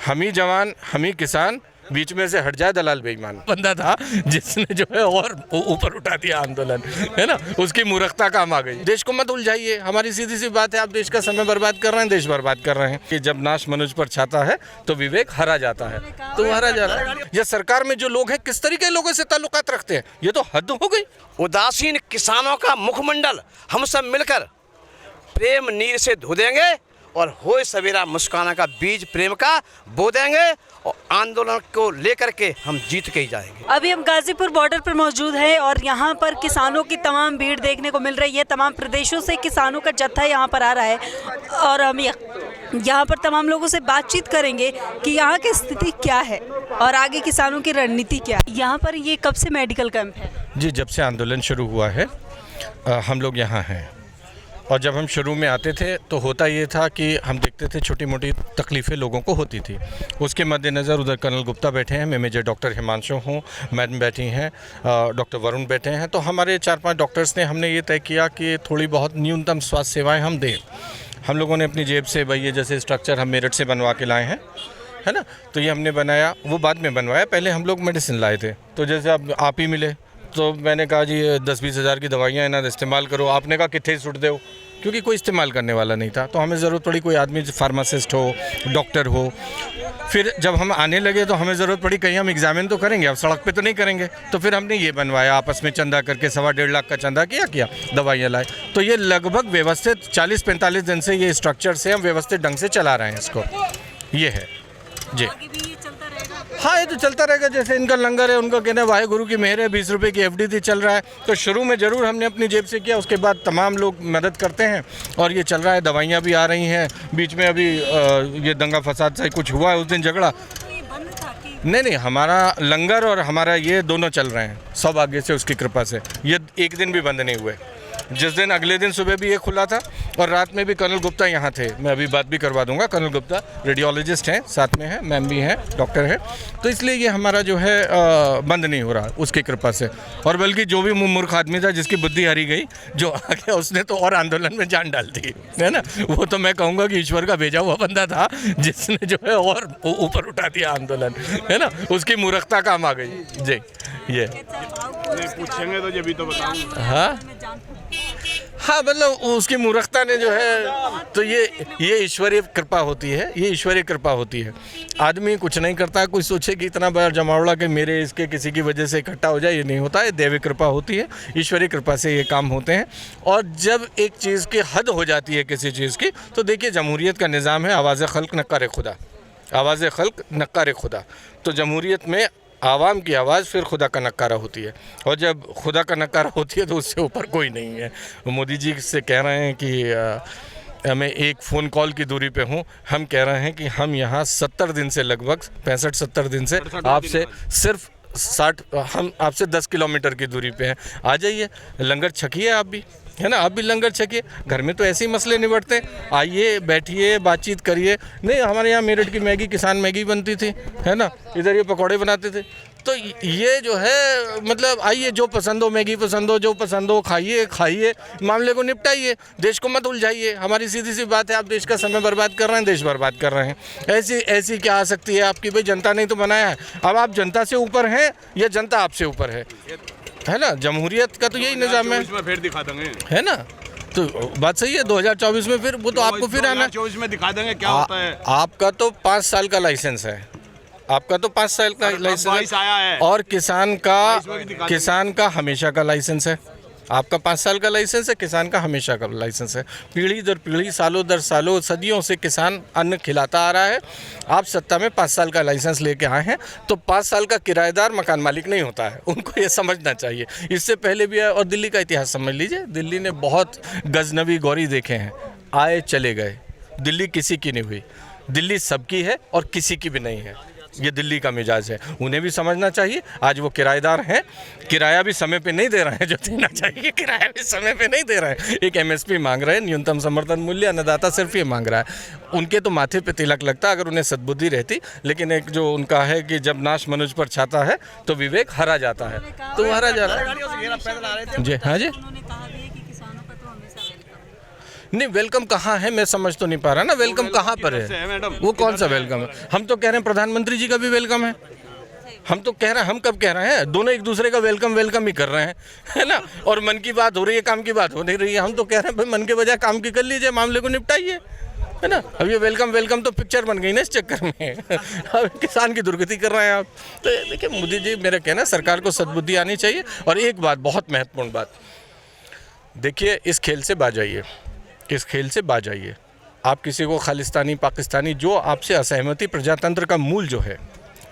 हम ही जवान हम ही किसान, बीच में से हट जाए दलाल बेईमान। बंदा था जिसने जो है और ऊपर उठा दिया आंदोलन, है ना, उसकी मूर्खता काम आ गई। देश को मत उलझाइए, हमारी सीधी सी बात है, आप देश का समय बर्बाद कर रहे हैं, देश बर्बाद कर रहे हैं। कि जब नाश मनुष्य पर छाता है तो विवेक हरा जाता है, तो हरा जा रहा है। ये सरकार में जो लोग हैं किस तरीके के लोगों से ताल्लुकात रखते हैं, ये तो हद हो गई। उदासीन किसानों का मुखमंडल हम सब मिलकर प्रेम नीर से धो देंगे और होए सवेरा मुस्काना का बीज प्रेम का बो देंगे और आंदोलन को लेकर के हम जीत के ही जाएंगे। अभी हम गाजीपुर बॉर्डर पर मौजूद हैं और यहाँ पर किसानों की तमाम भीड़ देखने को मिल रही है। तमाम प्रदेशों से किसानों का जत्था यहाँ पर आ रहा है और हम यहाँ पर तमाम लोगों से बातचीत करेंगे कि यहाँ की स्थिति क्या है और आगे किसानों की रणनीति क्या है। यहाँ पर ये कब से मेडिकल कैंप है? जी, जब से आंदोलन शुरू हुआ है हम लोग यहाँ हैं। और जब हम शुरू में आते थे तो होता ये था कि हम देखते थे छोटी मोटी तकलीफ़ें लोगों को होती थी। उसके मद्देनज़र उधर कर्नल गुप्ता बैठे हैं, मैं मेजर डॉक्टर हिमांशु हूँ, मैडम बैठी हैं, डॉक्टर वरुण बैठे हैं। तो हमारे 4-5 डॉक्टर्स ने हमने ये तय किया कि थोड़ी बहुत न्यूनतम स्वास्थ्य सेवाएं हम दें। हम लोगों ने अपनी जेब से भाई ये जैसे स्ट्रक्चर हम मेरठ से बनवा के लाए हैं, है ना, तो ये हमने बनाया, वो बाद में बनवाया, पहले हम लोग मेडिसिन लाए थे। तो जैसे अब आप ही मिले तो मैंने कहा जी 10-20 हज़ार की दवाइयाँ इन्हें इस्तेमाल करो। आपने कहा कितने सुट दो, क्योंकि कोई इस्तेमाल करने वाला नहीं था। तो हमें ज़रूरत पड़ी कोई आदमी फार्मासिस्ट हो, डॉक्टर हो। फिर जब हम आने लगे तो हमें ज़रूरत पड़ी कहीं हम एग्जामिन तो करेंगे, अब सड़क पे तो नहीं करेंगे। तो फिर हमने ये बनवाया, आपस में चंदा करके 1.25 लाख का चंदा किया, दवाइयाँ लाए। तो ये लगभग व्यवस्थित 40-45 दिन से ये स्ट्रक्चर से हम व्यवस्थित ढंग से चला रहे हैं इसको। ये है जी। हाँ, ये तो चलता रहेगा। जैसे इनका लंगर है, उनका कहना है वाहे गुरु की मेहर है, 20 रुपये की FD चल रहा है। तो शुरू में ज़रूर हमने अपनी जेब से किया, उसके बाद तमाम लोग मदद करते हैं और ये चल रहा है। दवाइयाँ भी आ रही हैं। बीच में अभी ये दंगा फसाद से कुछ हुआ है, उस दिन झगड़ा नहीं, हमारा लंगर और हमारा ये दोनों चल रहे हैं सौभाग्य से, उसकी कृपा से। ये एक दिन भी बंद नहीं हुए। जिस दिन अगले दिन सुबह भी ये खुला था और रात में भी कर्नल गुप्ता यहाँ थे। मैं अभी बात भी करवा दूंगा। कर्नल गुप्ता रेडियोलॉजिस्ट हैं, साथ में हैं, मैम भी हैं, डॉक्टर है। तो इसलिए ये हमारा जो है बंद नहीं हो रहा उसकी कृपा से। और बल्कि जो भी मूर्ख आदमी था जिसकी बुद्धि हरी गई, जो आ गया, उसने तो और आंदोलन में जान डाल दी, है ना। वो तो मैं कहूँगा कि ईश्वर का भेजा हुआ बंदा था जिसने जो है और ऊपर उठा दिया आंदोलन, है ना, उसकी मूर्खता काम आ गई जी। ये पूछेंगे तो जब भी तो बताऊंगा। हाँ, मतलब उसकी मूर्खता ने जो है, तो ये ईश्वरीय कृपा होती है, ये ईश्वरीय कृपा होती है। आदमी कुछ नहीं करता, कोई सोचे कि इतना बड़ा जमावड़ा कि मेरे इसके किसी की वजह से इकट्ठा हो जाए, ये नहीं होता है। दैवीय कृपा होती है, ईश्वरीय कृपा से ये काम होते हैं। और जब एक चीज़ की हद हो जाती है किसी चीज़ की, तो देखिए जमहूरियत का निज़ाम है आवाज़ खल्क नक्कार खुदा, आवाज़ खल्क नक्कार खुदा। तो जमहूरियत में आवाम की आवाज़ फिर खुदा का नक्कारा होती है, और जब खुदा का नक्कारा होती है तो उससे ऊपर कोई नहीं है। मोदी जी से कह रहे हैं कि मैं एक फ़ोन कॉल की दूरी पे हूँ। हम कह रहे हैं कि हम यहाँ 70 दिन से, लगभग 65-70 दिन से आपसे सिर्फ 60, हम आपसे 10 किलोमीटर की दूरी पे हैं। आ जाइए, लंगर छकिए आप भी, है ना, आप भी लंगर छकिए। घर में तो ऐसे ही मसले निपटते हैं। आइए, बैठिए, बातचीत करिए। नहीं, हमारे यहाँ मेरठ की मैगी, किसान मैगी बनती थी, है ना, इधर ये पकौड़े बनाते थे। तो ये जो है, मतलब आइए, जो पसंद हो, मैगी पसंद हो, जो पसंद हो खाइए, मामले को निपटाइए, देश को मत उलझाइए। हमारी सीधी सी बात है, आप देश का समय बर्बाद कर रहे हैं, देश बर्बाद कर रहे हैं। ऐसी क्या आ सकती है आपकी? भाई जनता ने तो बनाया है। अब आप जनता से ऊपर हैं या जनता आपसे ऊपर है ना। जमहूरियत का तो यही निज़ाम है, फिर दिखा देंगे, है ना। तो बात सही है, 2024 में फिर वो तो आपको फिर आना, 2024 में दिखा देंगे क्या होता है। आपका तो 5 साल का लाइसेंस है, आपका तो 5 साल का लाइसेंस आया है। और किसान का हमेशा का लाइसेंस है। आपका 5 साल का लाइसेंस है, किसान का हमेशा का लाइसेंस है। पीढ़ी दर पीढ़ी, सालों दर सालों, सदियों से किसान अन्न खिलाता आ रहा है। आप सत्ता में 5 साल का लाइसेंस लेके आए हैं, तो 5 साल का किराएदार मकान मालिक नहीं होता है, उनको ये समझना चाहिए। इससे पहले भी, और दिल्ली का इतिहास समझ लीजिए, दिल्ली ने बहुत गजनबी गौरी देखे हैं, आए चले गए। दिल्ली किसी की नहीं हुई, दिल्ली सबकी है और किसी की भी नहीं है। ये दिल्ली का मिजाज है, उन्हें भी समझना चाहिए। आज वो किराएदार हैं, किराया भी समय पे नहीं दे रहे हैं जो देना चाहिए, किराया भी समय पे नहीं दे रहे हैं। एक MSP मांग रहे हैं, न्यूनतम समर्थन मूल्य, अन्नदाता सिर्फ ये मांग रहा है। उनके तो माथे पे तिलक लगता अगर उन्हें सद्बुद्धि रहती। लेकिन एक जो उनका है कि जब नाश मनुष्य पर छाता है तो विवेक हरा जाता है, तो हरा जा रहा है जी। हाँ जी, नहीं वेलकम कहाँ है, मैं समझ तो नहीं पा रहा ना, वेलकम कहाँ पर से है मैडम? है, वो कौन सा वेलकम है? हम तो कह रहे हैं प्रधानमंत्री जी का भी वेलकम है, हम तो कह रहे हैं, हम कब कह रहे हैं, दोनों एक दूसरे का वेलकम वेलकम ही कर रहे हैं, है ना। और मन की बात हो रही है, काम की बात हो नहीं रही है। हम तो कह रहे हैं भाई मन के बजाय काम की कर लीजिए, मामले को निपटाइए, है ना। अब ये वेलकम वेलकम तो पिक्चर बन गई ना इस चक्कर में। अब किसान की दुर्गति कर रहे हैं आप। तो देखिए मोदी जी, मेरा कहना है सरकार को सद्बुद्धि आनी चाहिए। और एक बात, बहुत महत्वपूर्ण बात, देखिए इस खेल से बाज आइए, इस खेल से बाज आइए। आप किसी को खालिस्तानी पाकिस्तानी, जो आपसे असहमति, प्रजातंत्र का मूल जो है,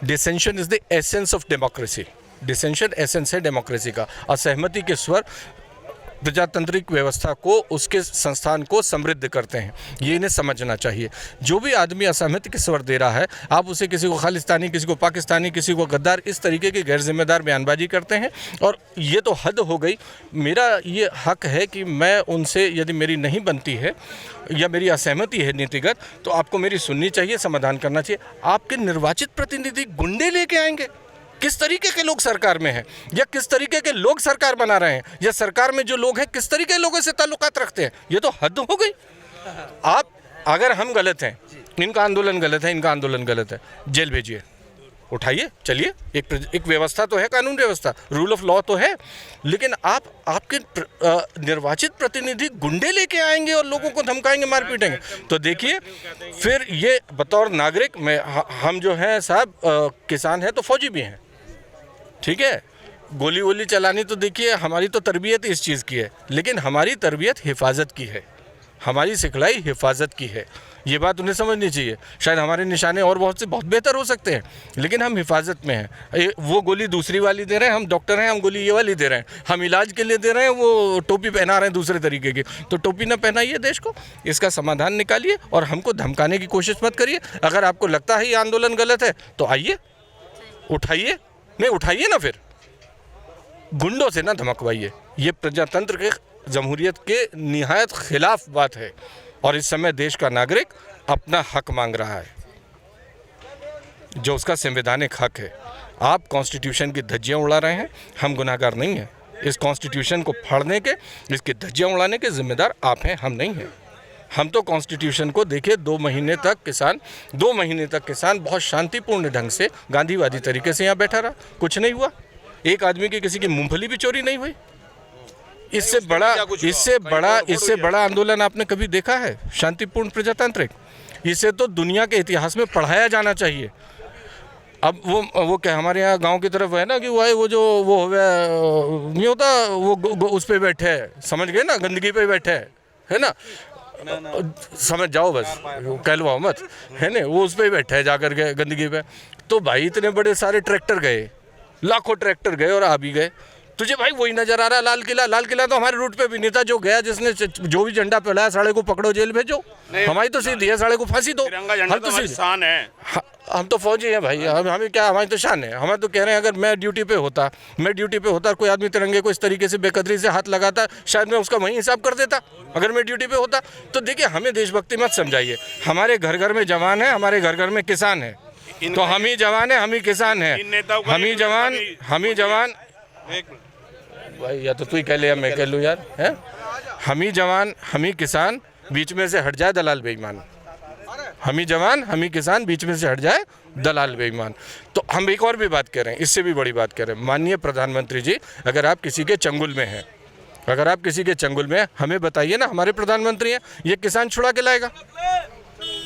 डिसेंशन is the essence of democracy, डिसेंशन essence है डेमोक्रेसी का। असहमति के स्वर प्रजातांत्रिक व्यवस्था को, उसके संस्थान को समृद्ध करते हैं, ये इन्हें समझना चाहिए। जो भी आदमी असहमति के स्वर दे रहा है, आप उसे किसी को खालिस्तानी, किसी को पाकिस्तानी, किसी को गद्दार, इस तरीके की गैर जिम्मेदार बयानबाजी करते हैं। और ये तो हद हो गई। मेरा ये हक है कि मैं उनसे, यदि मेरी नहीं बनती है या मेरी असहमति है नीतिगत, तो आपको मेरी सुननी चाहिए, समाधान करना चाहिए। आपके निर्वाचित प्रतिनिधि गुंडे लेके आएंगे? किस तरीके के लोग सरकार में हैं, या किस तरीके के लोग सरकार बना रहे हैं, या सरकार में जो लोग हैं किस तरीके के लोगों से ताल्लुकात रखते हैं? ये तो हद हो गई। आप, अगर हम गलत हैं, इनका आंदोलन गलत है, इनका आंदोलन गलत है, जेल भेजिए, उठाइए, चलिए। एक व्यवस्था तो है, कानून व्यवस्था, रूल ऑफ लॉ तो है। लेकिन आप, आपके निर्वाचित प्रतिनिधि गुंडे लेके आएंगे और लोगों को धमकाएंगे, मार पीटेंगे, तो देखिए फिर ये बतौर नागरिक में, हम जो हैं साहब किसान हैं तो फौजी भी हैं, ठीक है। गोली वोली चलानी तो देखिए हमारी तो तरबियत इस चीज़ की है, लेकिन हमारी तरबियत हिफाजत की है, हमारी सिखलाई हिफाजत की है। ये बात उन्हें समझनी चाहिए। शायद हमारे निशाने और बहुत बेहतर हो सकते हैं, लेकिन हम हिफाजत में हैं। वो गोली दूसरी वाली दे रहे हैं, हम डॉक्टर हैं, हम गोली ये वाली दे रहे हैं। हम इलाज के लिए दे रहे हैं, वो टोपी पहना रहे हैं दूसरे तरीके की। तो टोपी ना पहनाइए देश को, इसका समाधान निकालिए और हमको धमकाने की कोशिश मत करिए। अगर आपको लगता है ये आंदोलन गलत है तो आइए, उठाइए, नहीं उठाइए ना, फिर गुंडों से ना धमकवाइए। ये प्रजातंत्र के, जमहूरियत के निहायत खिलाफ बात है। और इस समय देश का नागरिक अपना हक मांग रहा है, जो उसका संवैधानिक हक है। आप कॉन्स्टिट्यूशन की धज्जियां उड़ा रहे हैं, हम गुनाहगार नहीं हैं। इस कॉन्स्टिट्यूशन को फाड़ने के, इसकी धज्जियां उड़ाने के जिम्मेदार आप हैं, हम नहीं हैं। हम तो कॉन्स्टिट्यूशन को देखिए 2 महीने तक किसान बहुत शांतिपूर्ण ढंग से, गांधीवादी तरीके से यहाँ बैठा रहा, कुछ नहीं हुआ। एक आदमी की, किसी की मूंगफली भी चोरी नहीं हुई। इससे बड़ा आंदोलन आपने कभी देखा है शांतिपूर्ण प्रजातांत्रिक? इसे तो दुनिया के इतिहास में पढ़ाया जाना चाहिए। अब वो क्या हमारे यहाँ गांव की तरफ है ना कि वो जो वो नहीं होता, वो उस पे बैठे है, समझ गए ना, गंदगी पे बैठे है ना, समझ जाओ बस, कहलवाओ मत, है ना, वो उस पे बैठे है जाकर के गंदगी पे। तो भाई इतने बड़े सारे ट्रैक्टर गए, लाखों ट्रैक्टर गए और आ भी गए। तुझे भाई वही नजर आ रहा है, लाल किला तो हमारे रूट पे भी नहीं था। जो गया, जिसने जो भी झंडा फहराया, साले को पकड़ो, जेल भेजो। हमारी तो सीधी है, साले को फांसी दो। हम तो शान है, हम तो फौजी हैं भाई, हमें क्या, हमारी तो शान है। हमें तो कह रहे हैं अगर मैं ड्यूटी पे होता और कोई आदमी तिरंगे को इस तरीके से बेकदरी से हाथ लगाता, शायद मैं उसका वहीं हिसाब कर देता अगर मैं ड्यूटी पे होता। तो देखिए हमें देशभक्ति मत समझाइए। हमारे घर घर में जवान है, हमारे घर घर में किसान है, तो हम ही जवान है, हम ही किसान है, हम ही जवान भाई, या तो तू ही कह ले या मैं कह लूँ यार, है हम ही जवान, हम ही किसान, बीच में से हट जाए दलाल बेईमान। हम ही जवान, हम ही किसान, बीच में से हट जाए दलाल बेईमान। तो हम एक और भी बात कह रहे हैं, इससे भी बड़ी बात कह रहे हैं। माननीय प्रधानमंत्री जी, अगर आप किसी के चंगुल में हैं, हमें बताइए ना, हमारे प्रधानमंत्री हैं, ये किसान छुड़ा के लाएगा?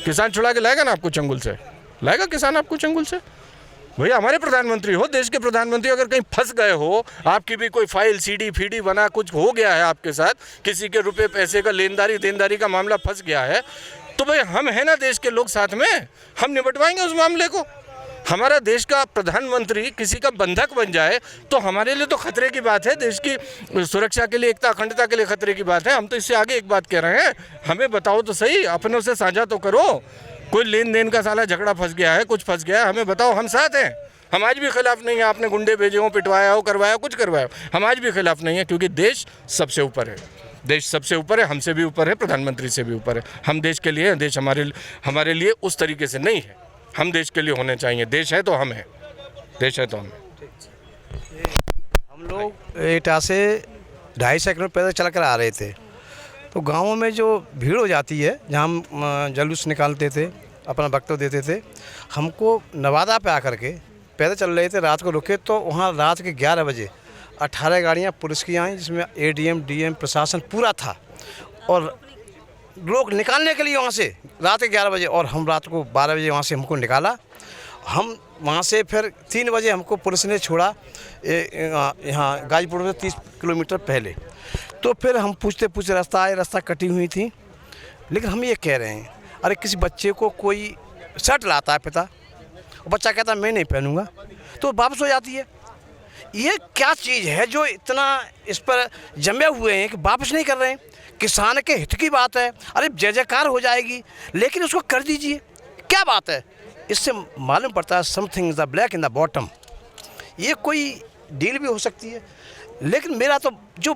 किसान छुड़ा के लाएगा ना आपको चंगुल से? लाएगा किसान आपको चंगुल से? भैया हमारे प्रधानमंत्री हो, देश के प्रधानमंत्री, अगर कहीं फंस गए हो, आपकी भी कोई फाइल सीडी फीडी बना, कुछ हो गया है आपके साथ, किसी के रुपए पैसे का देनदारी का मामला फंस गया है, तो भाई हम हैं ना देश के लोग साथ में, हम निपटवाएंगे उस मामले को। हमारा देश का प्रधानमंत्री किसी का बंधक बन जाए तो हमारे लिए तो खतरे की बात है, देश की सुरक्षा के लिए, एकता अखंडता के लिए खतरे की बात है। हम तो इससे आगे एक बात कह रहे हैं, हमें बताओ तो सही, अपनों से साझा तो करो। कोई लेन देन का साला झगड़ा फंस गया है, कुछ फंस गया है, हमें बताओ, हम साथ हैं। हम आज भी खिलाफ नहीं है, आपने गुंडे भेजे हो, पिटवाया हो, करवाया, कुछ करवाया, हम आज भी खिलाफ नहीं है, क्योंकि देश सबसे ऊपर है। देश सबसे ऊपर है, हमसे भी ऊपर है, प्रधानमंत्री से भी ऊपर है। हम देश के लिए, देश हमारे लिए उस तरीके से नहीं है। हम देश के लिए होने चाहिए। देश है तो हम हैं, देश है तो हम हैं। हम लोग एटा से 2.5 किलोमीटर पैदल चल कर आ रहे थे, तो गाँवों में जो भीड़ हो जाती है, जहाँ हम जुलूस निकालते थे, अपना वक्तव्य देते थे, हमको नवादा पे आकर के पैदल चल रहे थे, रात को रुके तो वहाँ रात के 11 बजे 18 गाड़ियाँ पुलिस की आई, जिसमें एडीएम डीएम प्रशासन पूरा था और लोग निकालने के लिए वहाँ से रात के 11 बजे, और हम रात को 12 बजे वहाँ से हमको निकाला। हम वहाँ से फिर 3 बजे हमको पुलिस ने छोड़ा यहाँ गाजीपुर से 30 किलोमीटर पहले। तो फिर हम पूछते पूछते रास्ता आए, रास्ता कटी हुई थी। लेकिन हम ये कह रहे हैं, अरे किसी बच्चे को कोई शर्ट लाता है पिता, बच्चा कहता है मैं नहीं पहनूंगा, तो वापस हो जाती है। ये क्या चीज़ है जो इतना इस पर जमे हुए हैं कि वापस नहीं कर रहे हैं? किसान के हित की बात है, अरे जय जयकार हो जाएगी, लेकिन उसको कर दीजिए, क्या बात है? इससे मालूम पड़ता है something is the black in the bottom. ये कोई डील भी हो सकती है। लेकिन मेरा तो जो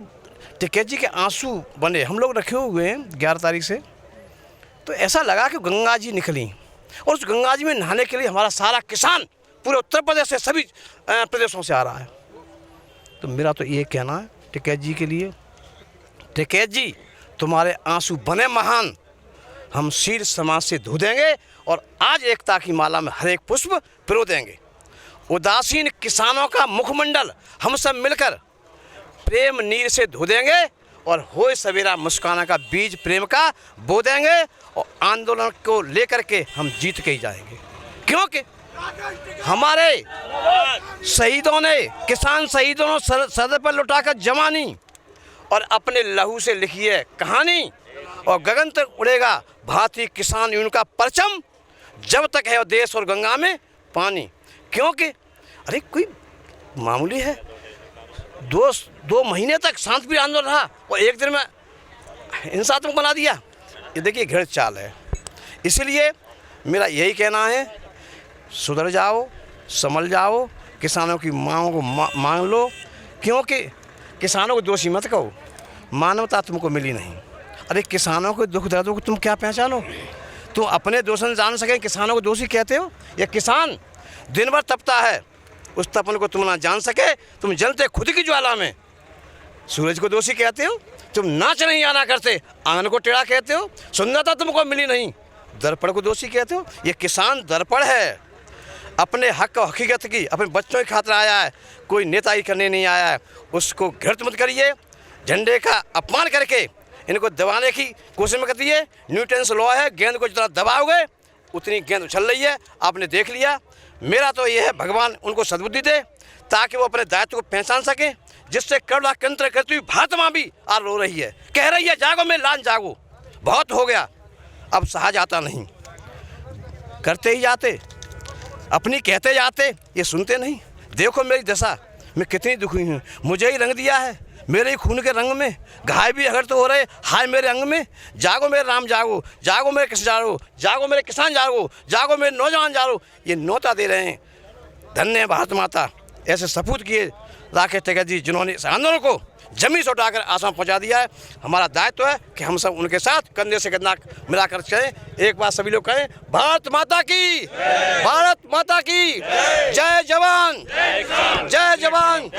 टिकैत जी के आंसू बने हम लोग रखे हुए हैं 11 तारीख से, तो ऐसा लगा कि गंगा जी निकली, और उस गंगा जी में नहाने के लिए हमारा सारा किसान पूरे उत्तर प्रदेश से सभी प्रदेशों से आ रहा है। तो मेरा तो ये कहना है टिकैत जी के लिए, टिकैत जी तुम्हारे आंसू बने महान, हम शीर समाज से धो देंगे और आज एकता की माला में हर एक पुष्प पिरो देंगे। उदासीन किसानों का मुखमंडल हम सब मिलकर प्रेम नीर से धो देंगे और होए सवेरा मुस्काना का बीज प्रेम का बो देंगे, और आंदोलन को लेकर के हम जीत के ही जाएंगे। क्योंकि हमारे शहीदों ने, किसान शहीदों ने सर पर लुटाकर जवानी और अपने लहू से लिखी है कहानी, और गगन तक उड़ेगा भारतीय किसान यूनियन का परचम, जब तक है देश और गंगा में पानी। क्योंकि अरे कोई मामूली है, दो महीने तक शांतिप्रिय आंदोलन रहा और एक दिन में हिंसात्मक बना दिया। ये देखिए घृण चाल है। इसलिए मेरा यही कहना है, सुधर जाओ, संभल जाओ, किसानों की मांगों को मांग लो। क्योंकि किसानों को दोषी मत कहो, मानवता तुमको मिली नहीं। अरे किसानों के दुख दर्दों को तुम क्या पहचानो? तुम अपने दोषन जान सके किसानों को दोषी कहते हो? या किसान दिन भर तपता है, उस तपन को तुम ना जान सके, तुम जलते खुद की ज्वाला में। सूरज को दोषी कहते हो, तुम नाच नहीं आना करते, आंगन को टेढ़ा कहते हो, सुंदरता तुमको मिली नहीं, दर्पण को दोषी कहते हो। ये किसान दर्पण है, अपने हक और हकीकत की अपने बच्चों की खातिर आया है, कोई नेताई करने नहीं आया है। उसको घृणित मत करिए, झंडे का अपमान करके इनको दबाने की कोशिश मत करिए। न्यूटन्स लॉ है, गेंद को जितना दबाओगे उतनी गेंद उछल रही है, आपने देख लिया। मेरा तो ये है, भगवान उनको सद्बुद्धि दे ताकि वो अपने दायित्व को पहचान सकें, जिससे करुणा केंद्र करती हुई भारत माँ भी आज रो रही है, कह रही है जागो मेरी लान जागो, बहुत हो गया, अब सहा जाता नहीं। करते ही जाते, अपनी कहते जाते, ये सुनते नहीं। देखो मेरी दशा, मैं कितनी दुखी हूँ, मुझे ही रंग दिया है, मेरे ही खून के रंग में घाय भी अगर तो हो रहे, हाय मेरे अंग में। जागो मेरे राम जागो, जागो मेरे कृष्ण जागो, जागो मेरे किसान जागो, जागो मेरे नौजवान जागो। ये न्योता दे रहे हैं। धन्य भारत माता। ऐसे सपूत किए राकेश टिकैत जी, जिन्होंने इस आंदोलन को जमीन से उठाकर आसाम पहुंचा दिया है। हमारा दायित्व है कि हम सब उनके साथ कंधे से कंधा मिलाकर चलें। एक बात सभी लोग कहें, भारत माता की, भारत माता की जय जवान, जय जवान।